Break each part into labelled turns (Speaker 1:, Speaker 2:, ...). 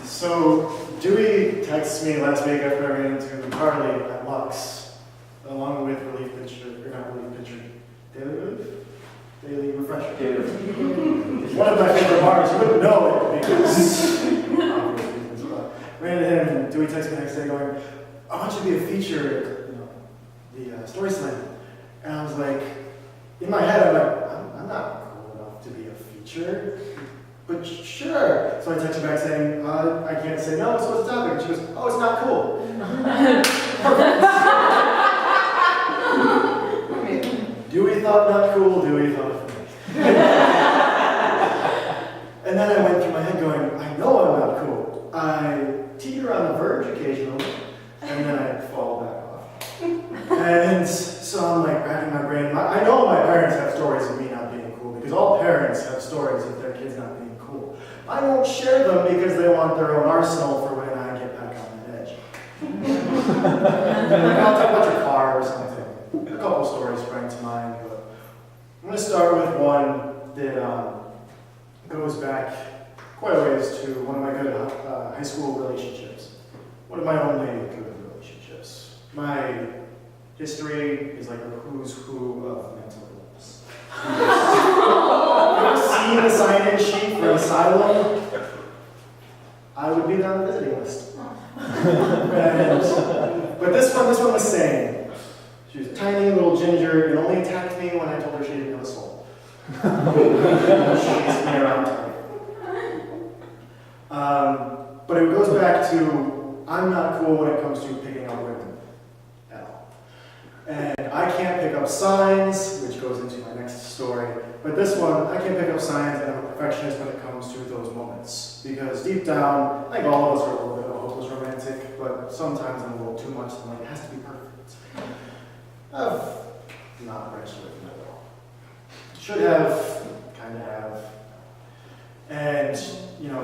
Speaker 1: So Dewey texted me last week after I ran into Carly at Lux, along with Relief Pitcher, or not Relief Pitcher, Daily Refresher. It's one of my favorite bars. You wouldn't know it because ran into him, and Dewey texted me the next day going, "I want you to be a feature at the Story Slam." And I was like, in my head, I'm like, I'm not cool enough to be a feature. But sure. So I texted back saying, I can't say no, so what's the topic? And she goes, oh, it's not cool. Perfect. Dewey thought not cool, Dewey thought funny. And then I went through my head going, I know I'm not cool. I teeter on the verge occasionally, and then I fall back off. And so I'm like racking my brain. I know my parents have stories of me not being cool, because all parents have stories of their kids not being cool. I won't share them because they want their own arsenal for when I get back on the edge. Like, I'll talk about your car or something. A couple stories sprang to mind, but I'm going to start with one that goes back quite a ways to one of my good high school relationships. One of my only good relationships. My history is like a who's who of mental illness. Ever seen the sign-in sheet for asylum? I would be on the visiting list. But this one was sane. She was a tiny little ginger and only attacked me when I told her she didn't have a soul. She chased me around town. But it goes back to, I'm not cool when it comes to picking up women at all. And I can't pick up signs, which goes into my next story. But this one, I can't pick up signs, and I'm a perfectionist when it comes to those moments. Because deep down, I think all of us are a little bit of a hopeless romantic, but sometimes I'm a little too much, and like, it has to be perfect. I've not branched away from that at all. Should have, kind of have. And,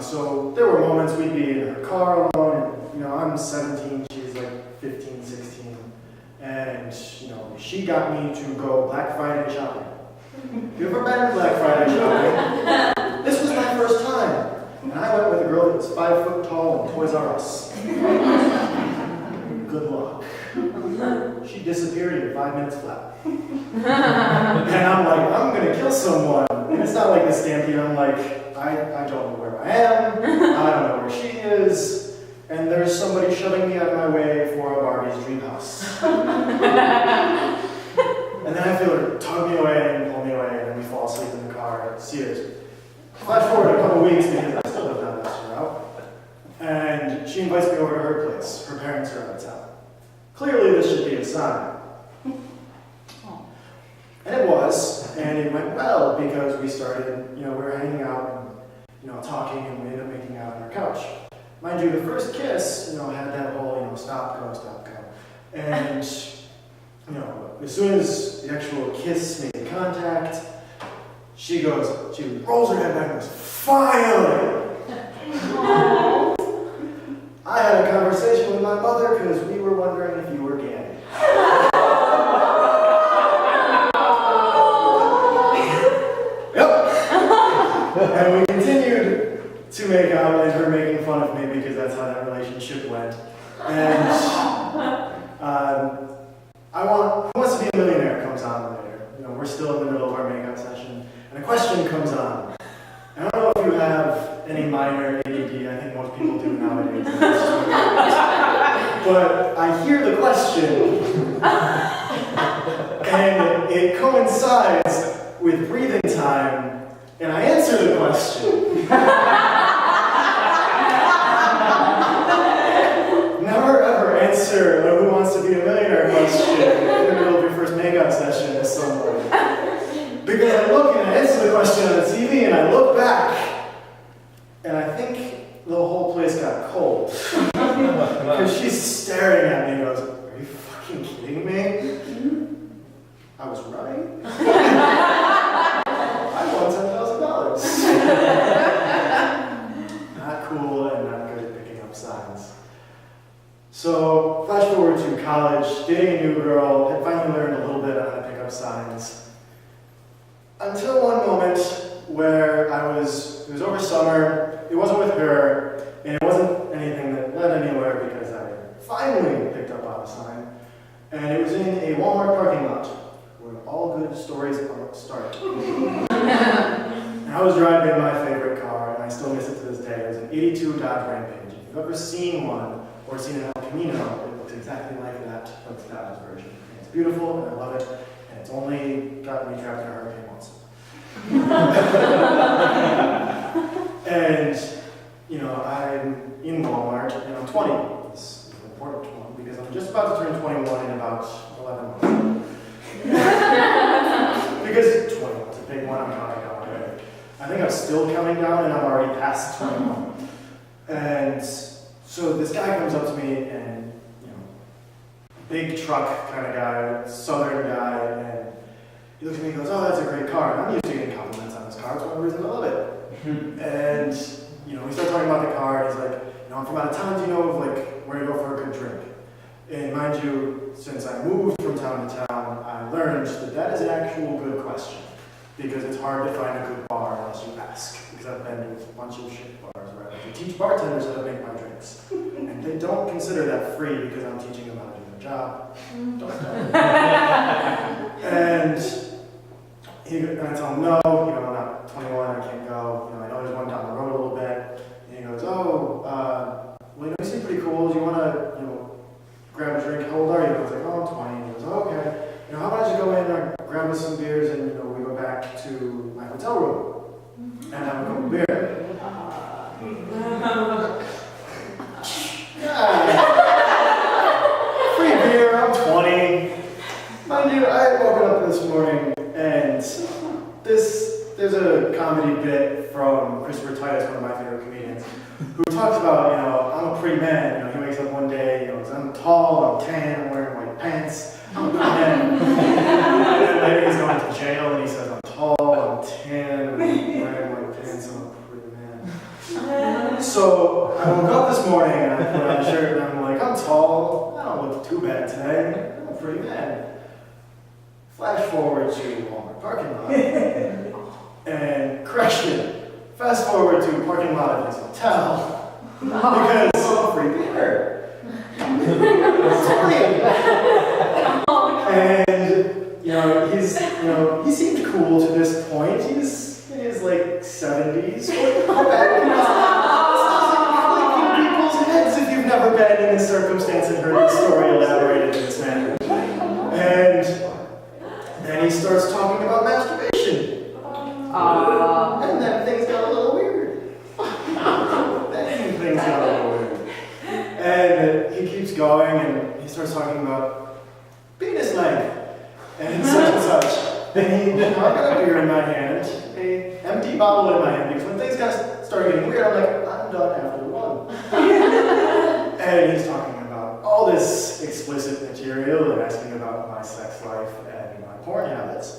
Speaker 1: so there were moments we'd be in her car alone, and, I'm 17, she's like 15, 16. And, she got me to go Black Friday shopping. You ever been to Black Friday shopping? This was my first time. And I went with a girl that was 5 foot tall in Toys R Us. Good luck. She disappeared in 5 minutes flat. And I'm like, I'm going to kill someone. And it's not like the Stampede. I'm like, I don't know where I am. I don't know where she is. And there's somebody shoving me out of my way for a Barbie's dream house. And then I feel her tug me away and pull me away, and then we fall asleep in the car at Sears. Flash forward a couple weeks because I still live down that route. And she invites me over to her place. Her parents are out of town. Clearly this should be a sign. And it was, and it went well because we started, we were hanging out and, talking, and we ended up making out on our couch. Mind you, the first kiss, had that whole, stop, go. And, as soon as the actual kiss made contact, she rolls her head back and goes, finally! I had a conversation with my mother because we were wondering if you were gay. And we continued to make out, and her making fun of me because that's how that relationship went. And Who Wants to Be a Millionaire comes on later. We're still in the middle of our makeout session, and a question comes on. I don't know if you have any minor ADD. I think most people do nowadays. But I hear the question, and it coincides with breathing time, and I answer the question. Never ever answer a Who Wants to Be a Millionaire question in the middle of your first makeout session with someone. Because I look and I answer the question on the TV, and I look back, and I think the whole place got cold. Because she's staring at me and goes, are you fucking kidding me? I was right. I won $10,000. Not cool and not good at picking up signs. So, flash forward to college, dating a new girl, had finally learned a little bit on how to pick up signs. Until one moment where it was over summer, it wasn't with her, And it wasn't anything that led anywhere because I finally picked up on a sign. And it was in a Walmart parking lot where all good stories start. And I was driving my favorite car, and I still miss it to this day. It was an 82 Dodge Rampage. If you've ever seen one or seen an El Camino, it looks exactly like that, but it's Dodge's version. And it's beautiful, and I love it, and it's only gotten me trapped in a hurricane once. And, you know, I'm in Walmart, and I'm 20. This is an important one, because I'm just about to turn 21 in about 11 months. Because 21 is a big one, I'm counting down already. I think I'm still counting down, and I'm already past 21. And so this guy comes up to me, and, you know, big truck kind of guy, southern guy, and he looks at me and goes, "Oh, that's a great car." And I'm used to getting compliments on this car. It's one of the reasons I love it. And, you know, we start talking about the car, and he's like, "You know, I'm from out of town. Do you know of, like, where to go for a good drink?" And mind you, since I moved from town to town, I learned that that is an actual good question. Because it's hard to find a good bar unless you ask. Because I've been to a bunch of shit bars where I have to teach bartenders how to make my drinks. And they don't consider that free because I'm teaching them how to do their job. Don't tell And I tell him, "No, you know, I'm not 21, I can't go. You know, I know there's one down the road a little bit." And he goes, "Oh, well, you know, you seem pretty cool. Do you want to, you know, grab a drink? How old are you?" And I was like, "Oh, I'm 20. And he goes, "Oh, okay. You know, how about you go in and grab us some beers and, you know, we go back to my hotel room and have a couple beers." Free beer, I'm 20. Mind you, I had woken up this morning and there's a comedy bit from Christopher Titus, one of my favorite comedians, who talks about, you know, I'm a pretty man. You know, he wakes up one day, you know, I'm tall, I'm tan, I'm wearing white pants. I'm a pretty man. And then later he's going to jail and he says, "I'm tall, I'm tan, I'm wearing white pants, I'm a pretty man." So I woke up this morning and I put on a shirt and I'm like, "I'm tall, I don't look too bad today, I'm a pretty man." Flash forward to Walmart parking lot. And correction, fast forward to parking lot of his hotel. Because I'm a free beer. And, you know, he seemed cool to this point. He's in his, like, 70s. How bad can this flicking people's heads if you've never been in this circumstance and heard this story elaborated in this manner. And then he starts talking about masturbation. And then things got a little weird. And he keeps going and he starts talking about penis length and such and such. And I got a beer in my hand, an empty bottle in my hand, because when things start getting weird, I'm like, I'm done after one. And he's talking about all this explicit material and asking about my sex life and my porn habits.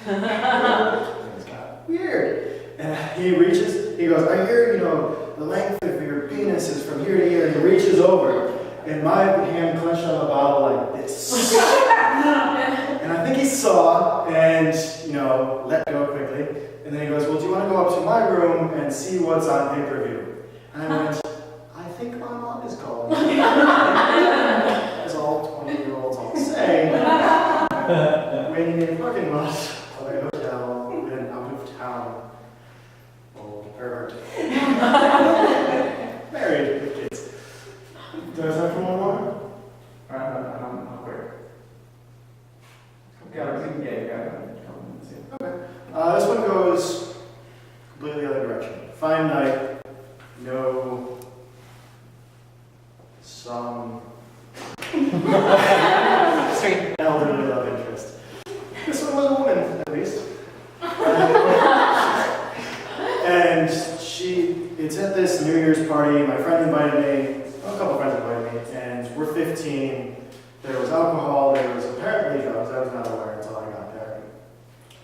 Speaker 1: Things got weird. And he goes, "I hear, you know, the length of your penis is from here to here," and he reaches over, and my hand clenched on the bottle like this. And I think he saw, and, you know, let go quickly. And then he goes, "Well, do you want to go up to my room and see what's on pay-per-view?" And I went, "I think my mom is calling." As all 20-year-olds all say, waiting in a parking lot of a hotel in an out-of-town old pervert. Married with kids. Do I have time for one more?
Speaker 2: I'm aware. Yeah, okay.
Speaker 1: This one goes completely the other direction. Fine night, no, some elderly love interest. This one was a woman, at least. And it's at this New Year's party. My friend invited me, a couple friends invited me, and we're 15. There was alcohol, there was apparently drugs. I was not aware until I got there.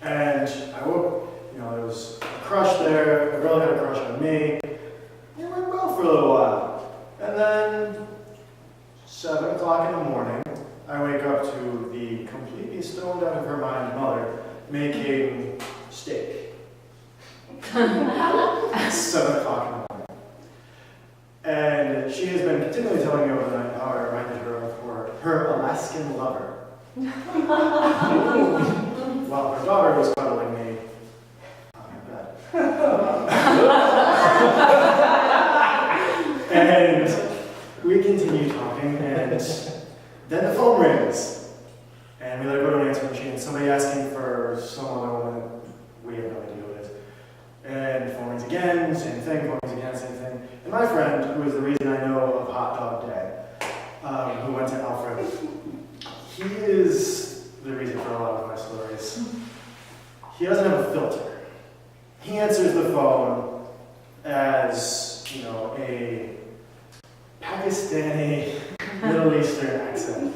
Speaker 1: And I woke, you know, there was a crush there, a girl had a crush on me. It went well for a little while. And then, 7 o'clock in the morning, I wake up to the completely stoned out of her mind mother making steak. 7 o'clock continually telling me over the night how I reminded her of her Alaskan lover. While her daughter was cuddling me on her bed. And we continue talking, and then the phone rings. And we let her go to an answering machine. Somebody asking for some other woman. We have no idea who it is. And the phone rings again, same thing, phone rings again, same thing. And my friend, who is the reason I know of Hot Dog Day, who went to Alfred, he is the reason for a lot of my stories. He doesn't have a filter. He answers the phone as, you know, a Pakistani Middle Eastern accent.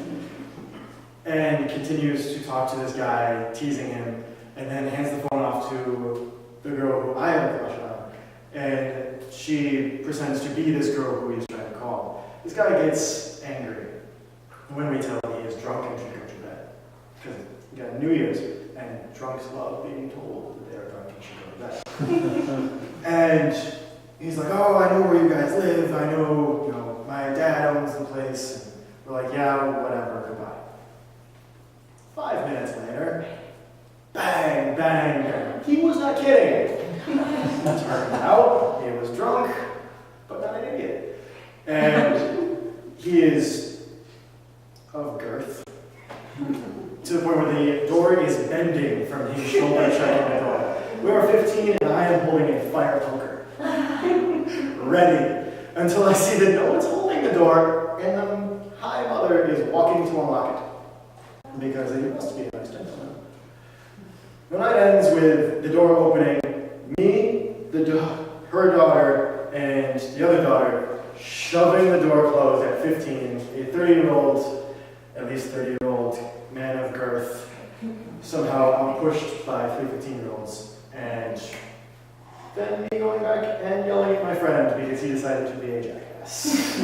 Speaker 1: And continues to talk to this guy, teasing him, and then hands the phone off to the girl who I have a crush on. And she pretends to be this girl who he's trying to call. This guy gets angry when we tell him he is drunk and should go to bed. Because we got New Year's, and drunks love being told that they're drunk and should go to bed. And he's like, oh, I know where you guys live. I know, you know, my dad owns the place. And we're like, yeah, whatever, goodbye. 5 minutes later, bang, bang, bang. He was not kidding. Turned out he was drunk, but not an idiot. And he is of girth to the point where the door is bending from his shoulder shutting the door. We are 15 and I am holding a fire poker. Ready until I see that no one's holding the door and the high mother is walking to unlock it. Because he must be a nice gentleman. The night ends with the door opening, me, her daughter, and the other daughter shoving the door closed at 15, a 30-year-old, at least 30-year-old man of girth, somehow pushed by 3 15-year-olds, and then me going back and yelling at my friend because he decided to be a jackass.